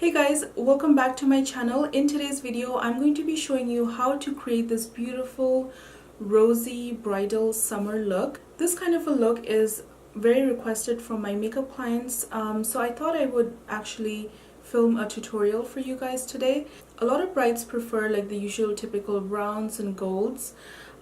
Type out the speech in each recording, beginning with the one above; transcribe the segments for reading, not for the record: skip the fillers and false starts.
Hey guys, welcome back to my channel. In today's video, I'm going to be showing you how to create this beautiful rosy bridal summer look. This kind of a look is very requested from my makeup clients, so I thought I would actually film a tutorial for you guys today. A lot of brides prefer like the usual typical browns and golds,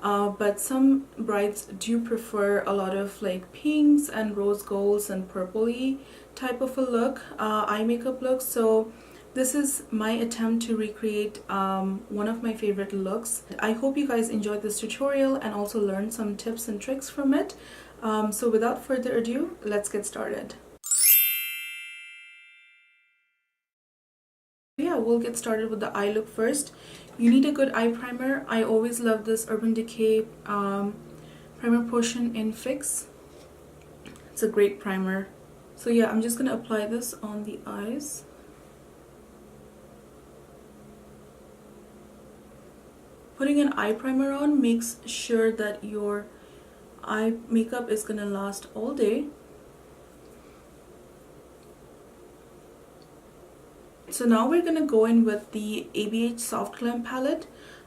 but some brides do prefer a lot of like pinks and rose golds and purpley type of a look, eye makeup look. So this is my attempt to recreate one of my favorite looks. I hope you guys enjoyed this tutorial and also learned some tips and tricks from it. So without further ado, let's get started. Yeah, we'll get started with the eye look first. You need a good eye primer. I always love this Urban Decay primer potion in Fix. It's a great primer. So yeah, I'm just gonna apply this on the eyes. Putting an eye primer on makes sure that your eye makeup is gonna last all day. So now we're gonna go in with the ABH Soft Glam palette.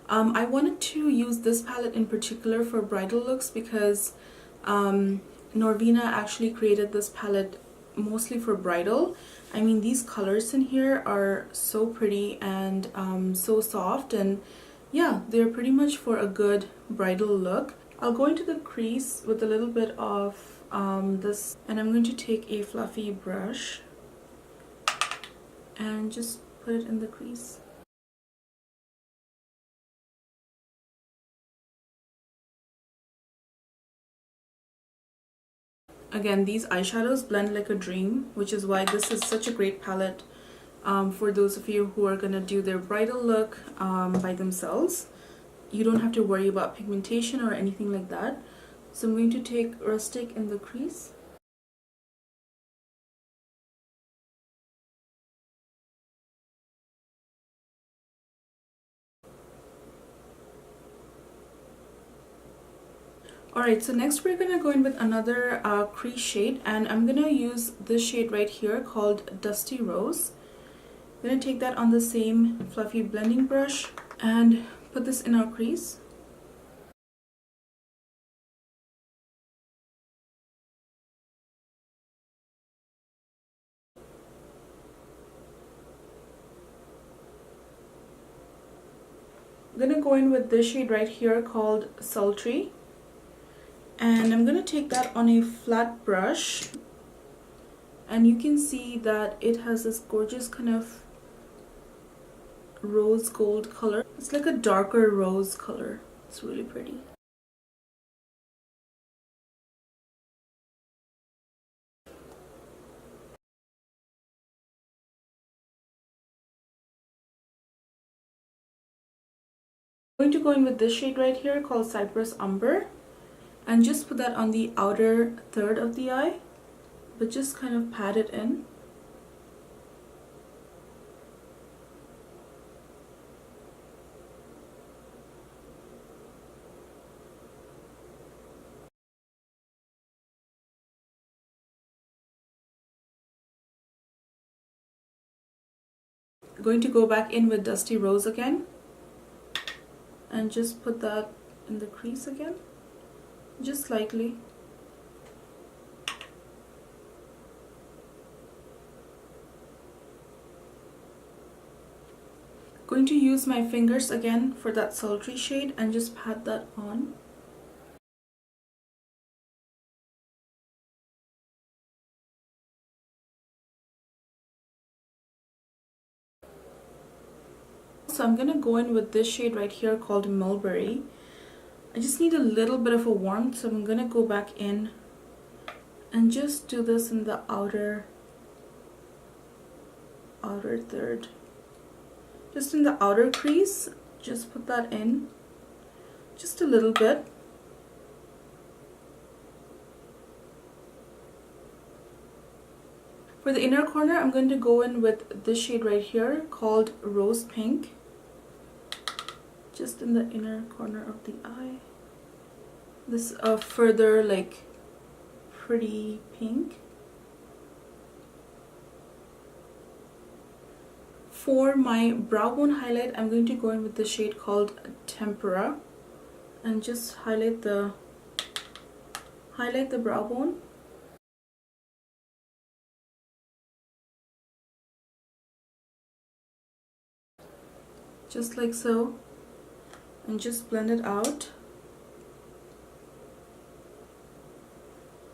I wanted to use this palette in particular for bridal looks because Norvina actually created this palette mostly for bridal. I mean, these colors in here are so pretty and so soft, and yeah, they're pretty much for a good bridal look. I'll go into the crease with a little bit of this, and I'm going to take a fluffy brush and just put it in the crease. Again, these eyeshadows blend like a dream, which is why this is such a great palette for those of you who are gonna do their bridal look by themselves. You don't have to worry about pigmentation or anything like that. So I'm going to take Rustic in the crease. Alright, so next we're gonna go in with another crease shade, and I'm gonna use this shade right here called Dusty Rose. I'm gonna take that on the same fluffy blending brush and put this in our crease. I'm gonna go in with this shade right here called Sultry, and I'm gonna take that on a flat brush, and you can see that it has this gorgeous kind of rose gold color. It's like a darker rose color. It's really pretty. I'm going to go in with this shade right here called Cypress Umber, and just put that on the outer third of the eye, but just kind of pat it in. I'm going to go back in with Dusty Rose again and just put that in the crease again, just slightly. Going to use my fingers again for that sultry shade and just pat that on. So I'm gonna go in with this shade right here called Mulberry. I just need a little bit of a warmth, so I'm gonna go back in and just do this in the outer third. Just in the outer crease, just put that in, just a little bit. For the inner corner, I'm going to go in with this shade right here called Rose Pink, just in the inner corner of the eye. This further like pretty pink. for my brow bone highlight, I'm going to go in with the shade called Tempera and just highlight the brow bone. Just like so, and just blend it out.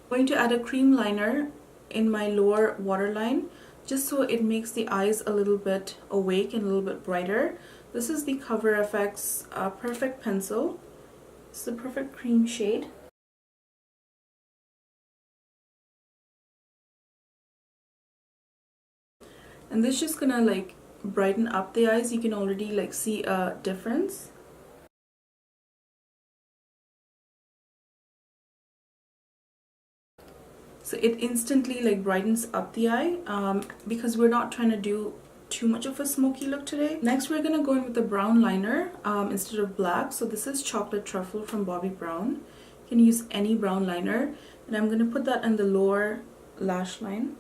I'm going to add a cream liner in my lower waterline just so it makes the eyes a little bit awake and a little bit brighter. This is the Cover FX Perfect Pencil. It's the perfect cream shade. And this is just gonna like brighten up the eyes. You can already like see a difference. So it instantly like brightens up the eye because we're not trying to do too much of a smoky look today. Next we're gonna go in with the brown liner instead of black. So this is Chocolate Truffle from Bobbi Brown. You can use any brown liner, and I'm gonna put that in the lower lash line.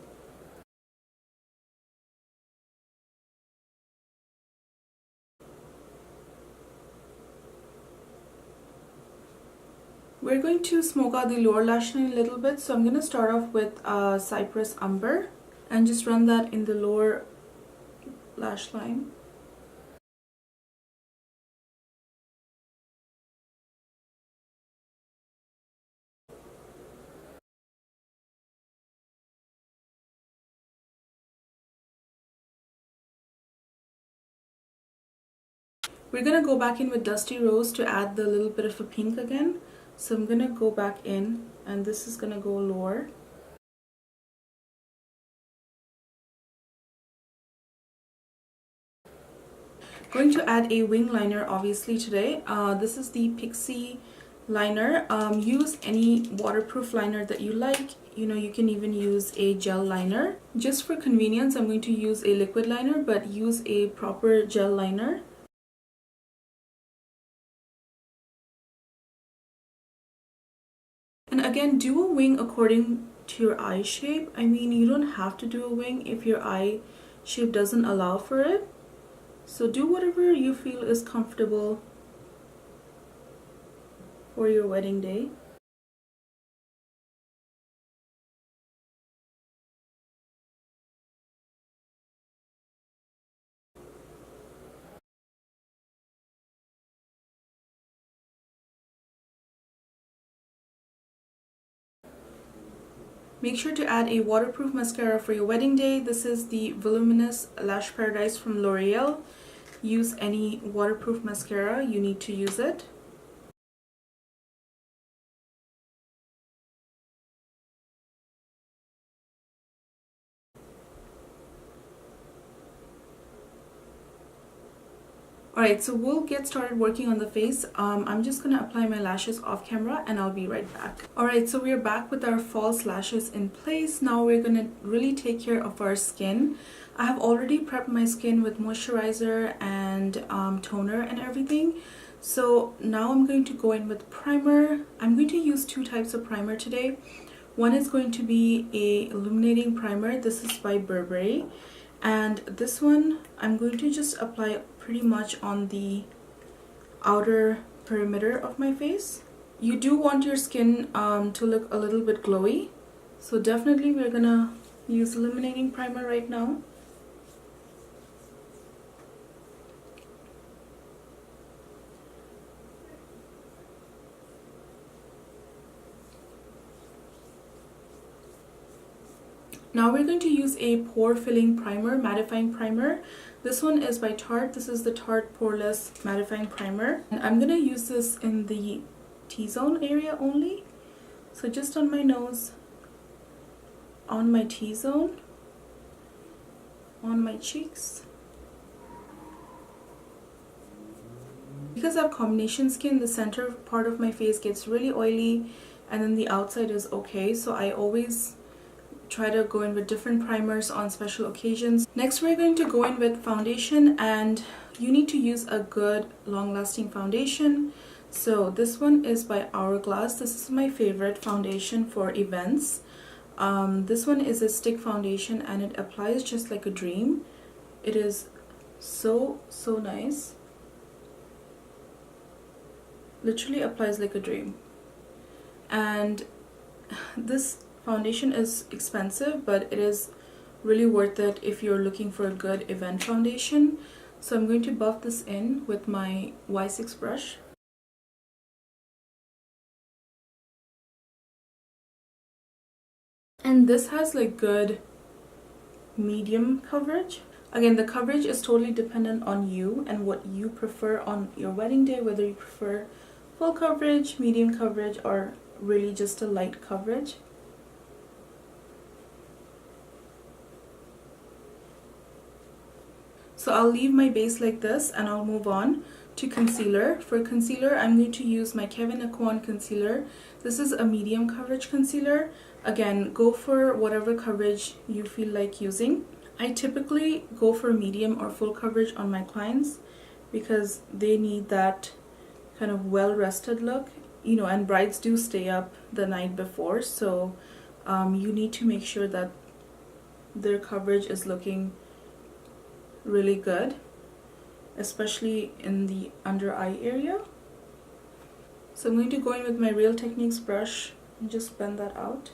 We're going to smoke out the lower lash line a little bit, so I'm going to start off with Cypress Umber and just run that in the lower lash line. We're going to go back in with Dusty Rose to add the little bit of a pink again. So I'm going to go back in, and this is going to go lower. Going to add a wing liner obviously today. This is the Pixie liner. Use any waterproof liner that you like. You know, you can even use a gel liner. Just for convenience, I'm going to use a liquid liner, but use a proper gel liner. And again, do a wing according to your eye shape. I mean, you don't have to do a wing if your eye shape doesn't allow for it. So do whatever you feel is comfortable for your wedding day. Make sure to add a waterproof mascara for your wedding day. This is the Voluminous Lash Paradise from L'Oreal. Use any waterproof mascara, you need to use it. Alright, so we'll get started working on the face. I'm just going to apply my lashes off camera and I'll be right back. Alright, so we're back with our false lashes in place. Now we're going to really take care of our skin. I have already prepped my skin with moisturizer and toner and everything. So now I'm going to go in with primer. I'm going to use two types of primer today. One is going to be a illuminating primer. This is by Burberry. And this one I'm going to just apply pretty much on the outer perimeter of my face. You do want your skin to look a little bit glowy, so definitely we're gonna use illuminating primer right now. Now we're going to use a pore filling primer, mattifying primer. This one is by Tarte. This is the Tarte Poreless Mattifying Primer. And I'm going to use this in the T-zone area only. So just on my nose, on my T-zone, on my cheeks. Because I have combination skin, the center part of my face gets really oily and then the outside is okay. So I always try to go in with different primers on special occasions. Next we're going to go in with foundation, and you need to use a good long-lasting foundation. So this one is by Hourglass. This is my favorite foundation for events. This one is a stick foundation and it applies just like a dream. It is So nice. Literally applies like a dream. And this foundation is expensive, but it is really worth it if you're looking for a good event foundation. So I'm going to buff this in with my Y6 brush. And this has like good medium coverage. Again, the coverage is totally dependent on you and what you prefer on your wedding day, whether you prefer full coverage, medium coverage, or really just a light coverage. So I'll leave my base like this and I'll move on to concealer. For concealer, I'm going to use my Kevyn Aucoin concealer. This is a medium coverage concealer. Again, go for whatever coverage you feel like using. I typically go for medium or full coverage on my clients because they need that kind of well-rested look, you know, and brides do stay up the night before, so you need to make sure that their coverage is looking really good, especially in the under eye area. So I'm going to go in with my Real Techniques brush and just blend that out.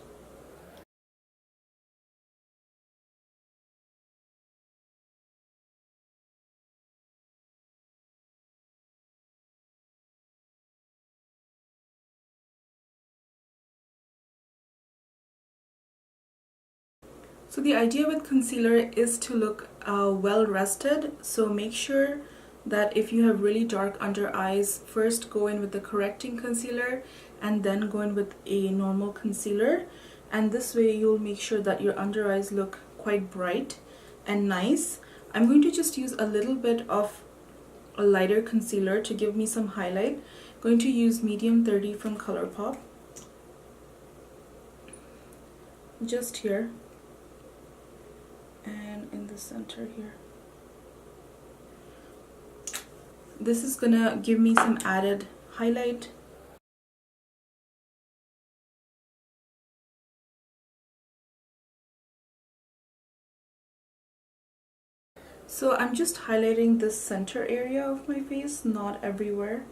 So the idea with concealer is to look well rested, so make sure that if you have really dark under eyes, first go in with the correcting concealer and then go in with a normal concealer, and this way you'll make sure that your under eyes look quite bright and nice. I'm going to just use a little bit of a lighter concealer to give me some highlight. I'm going to use medium 30 from Colourpop, just here and in the center here. This is gonna give me some added highlight. So I'm just highlighting this center area of my face, not everywhere.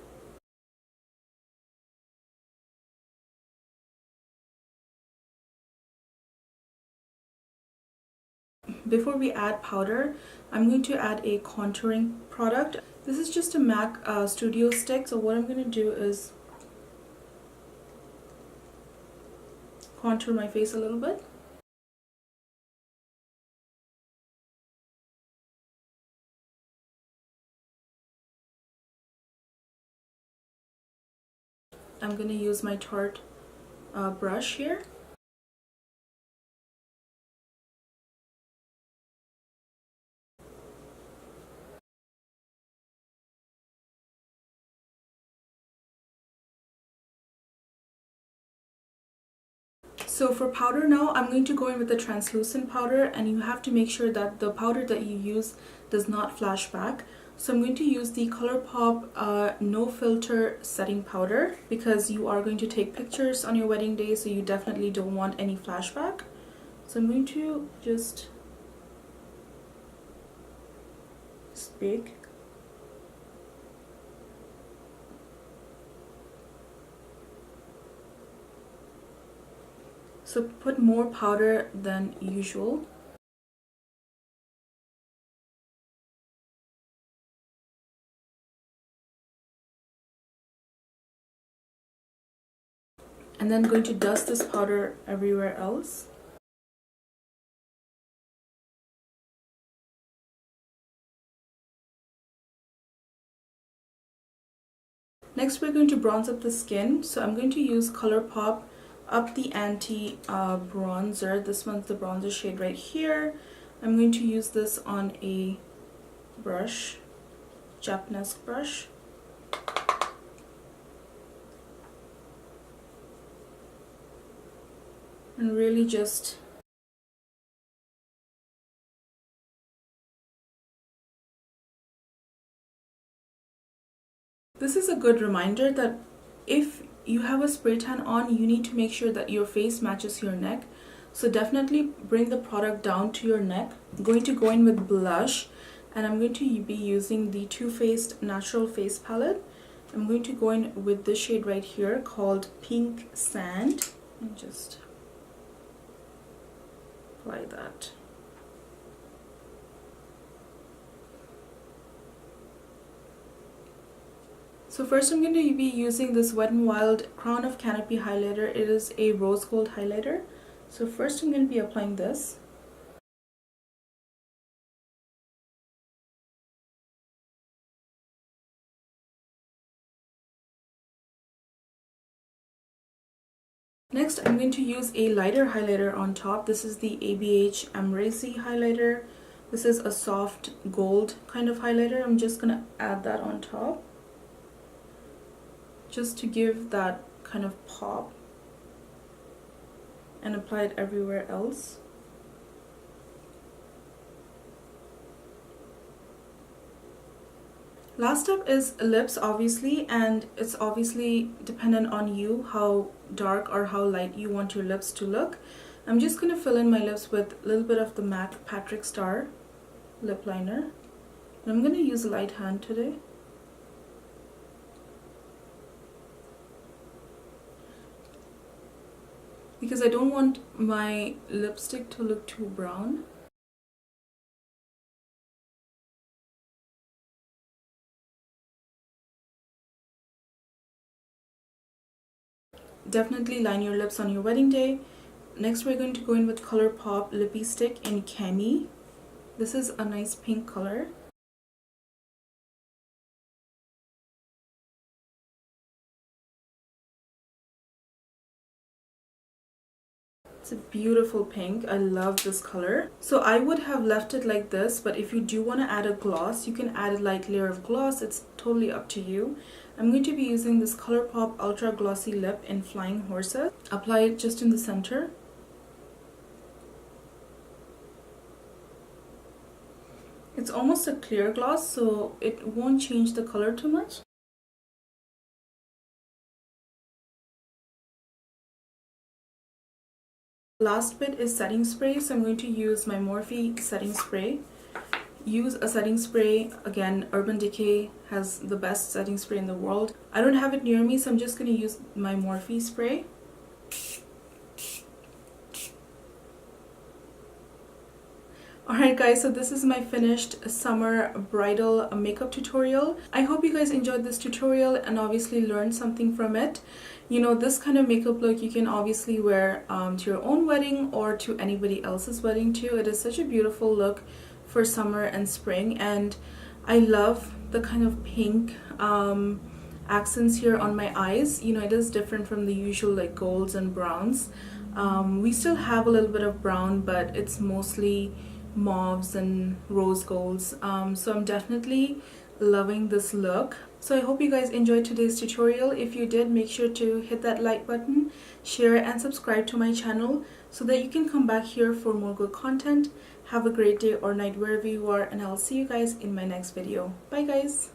Before we add powder, I'm going to add a contouring product. This is just a MAC Studio Stick. So what I'm going to do is contour my face a little bit. I'm going to use my Tarte brush here. So for powder now, I'm going to go in with the translucent powder, and you have to make sure that the powder that you use does not flash back. So I'm going to use the Colourpop No Filter Setting Powder because you are going to take pictures on your wedding day, so you definitely don't want any flashback. So I'm going to just bake. So put more powder than usual. And then going to dust this powder everywhere else. Next we're going to bronze up the skin. So I'm going to use Colourpop Up the Ante bronzer. This one's the bronzer shade right here. I'm going to use this on a brush, Japanese brush. And really just this is a good reminder that if you have a spray tan on, you need to make sure that your face matches your neck. So definitely bring the product down to your neck. I'm going to go in with blush, and I'm going to be using the Too Faced Natural Face Palette. I'm going to go in with this shade right here called Pink Sand, and just apply that. So first I'm going to be using this Wet n Wild Crown of Canopy highlighter. It is a rose gold highlighter. So first I'm going to be applying this. Next I'm going to use a lighter highlighter on top. This is the ABH Amrezy Highlighter. This is a soft gold kind of highlighter. I'm just going to add that on top, just to give that kind of pop, and apply it everywhere else. Last step is lips, obviously, and it's obviously dependent on you how dark or how light you want your lips to look. I'm just going to fill in my lips with a little bit of the MAC Patrick Star lip liner, and I'm going to use a light hand today. Because I don't want my lipstick to look too brown. Definitely line your lips on your wedding day. Next we're going to go in with Colourpop Lippie Stick in Cami. This is a nice pink color. It's a beautiful pink. I love this color. So I would have left it like this, but if you do want to add a gloss, you can add a light layer of gloss. It's totally up to you. I'm going to be using this Colourpop Ultra Glossy Lip in Flying Horses. Apply it just in the center. It's almost a clear gloss, so it won't change the color too much. Last bit is setting spray, so I'm going to use my Morphe setting spray. Use a setting spray. Again, Urban Decay has the best setting spray in the world. I don't have it near me, so I'm just going to use my Morphe spray. Alright guys, so this is my finished summer bridal makeup tutorial. I hope you guys enjoyed this tutorial and obviously learned something from it. You know, this kind of makeup look you can obviously wear to your own wedding or to anybody else's wedding too. It is such a beautiful look for summer and spring, and I love the kind of pink accents here on my eyes. You know, it is different from the usual like golds and browns. We still have a little bit of brown, but it's mostly mauves and rose golds. So I'm definitely loving this look. So I hope you guys enjoyed today's tutorial. If you did, make sure to hit that like button, share, and subscribe to my channel so that you can come back here for more good content. Have a great day or night wherever you are, and I'll see you guys in my next video. Bye guys.